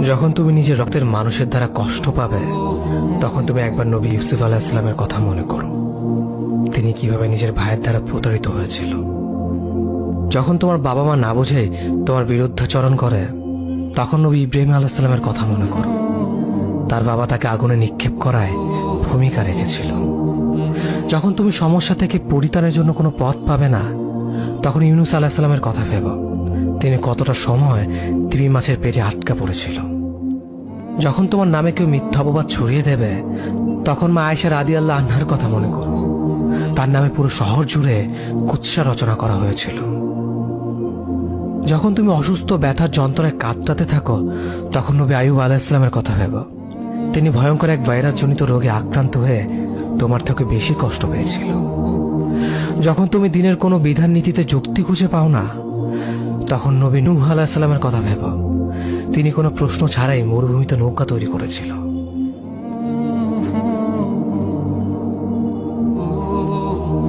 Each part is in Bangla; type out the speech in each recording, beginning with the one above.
যখন তুমি নিজের রক্তের মানুষের দ্বারা কষ্ট পাবে, তখন তুমি একবার নবী ইউসুফ আলাইহিস সালামের কথা মনে করো। তিনি কিভাবে নিজের ভাইয়ের দ্বারা প্রতারিত হয়েছিল। যখন তোমার বাবা মা না বুঝেই তোমার বিরুদ্ধাচরণ করে, তখন নবী ইব্রাহিম আলাইহিস সালামের কথা মনে করো। তার বাবা তাকে আগুনে নিক্ষেপ করায় ভূমিকা রেখেছিল। যখন তুমি সমস্যা থেকে পরিত্রাণের জন্য কোনো পথ পাবে না, তখন ইউনুস আলাইহিস সালামের কথা ভেবো। তিনি কতটা সময় তিমি মাছের পেটে আটকা পড়েছিল। যখন তোমার নামে কেউ মিথ্যা অপবাদ ছড়িয়ে দেবে, তখন মা আয়েশা রাদিয়াল্লাহু আনহার কথা মনে করো। তার নামে পুরো শহর জুড়ে কুৎসা রচনা করা হয়েছিল। যখন তুমি অসুস্থ ব্যথার যন্ত্রণায় কাতরাতে থাকো, তখন নবী আইয়ুব আলাইহিস সালামের কথা ভেবো। তিনি ভয়ঙ্কর এক ভাইরাসজনিত রোগে আক্রান্ত হয়ে তোমার থেকে বেশি কষ্ট পেয়েছিল। যখন তুমি দিনের কোনো বিধান নীতিতে যুক্তি খুঁজে পাও না, তখন নবী নূহ আলাইহিস সালামের কথা ভেবো। তিনি কোনো প্রশ্ন ছাড়াই মরুভূমিতে নৌকা তৈরি করেছিল।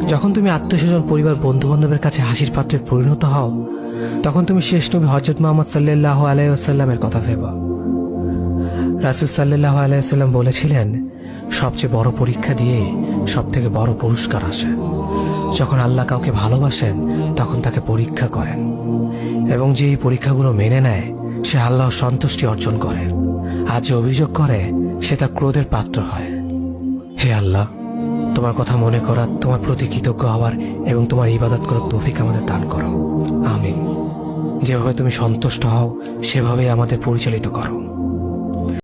যখন তুমি আত্মীয়স্বজন, পরিবার, বন্ধু বান্ধবের কাছে হাসির পাত্রে পরিণত হও, তখন তুমি শেষ নবী হযরত মুহাম্মদ সাল্লাল্লাহু আলাইহি ওয়াসাল্লামের কথা ভেবো। রাসূল সাল্লাল্লাহু আলাইহি ওয়াসাল্লাম বলেছিলেন, সবচেয়ে বড় পরীক্ষা দিয়ে সবথেকে বড় পুরস্কার আসে। যখন আল্লাহ কাউকে ভালোবাসেন, তখন তাকে পরীক্ষা করেন, এবং যে এই পরীক্ষাগুলো মেনে নেয়, সে আল্লাহর সন্তুষ্টি অর্জন করে। আর যে অভিযোগ করে, সে তার ক্রোধের পাত্র হয়। হে আল্লাহ, তোমার কথা মনে করা, তোমার প্রতি কৃতজ্ঞ হওয়ার এবং তোমার ইবাদত করার তৌফিক আমাদের দান করো। আমিন। যেভাবে তুমি সন্তুষ্ট হও, সেভাবেই আমাদের পরিচালিত করো।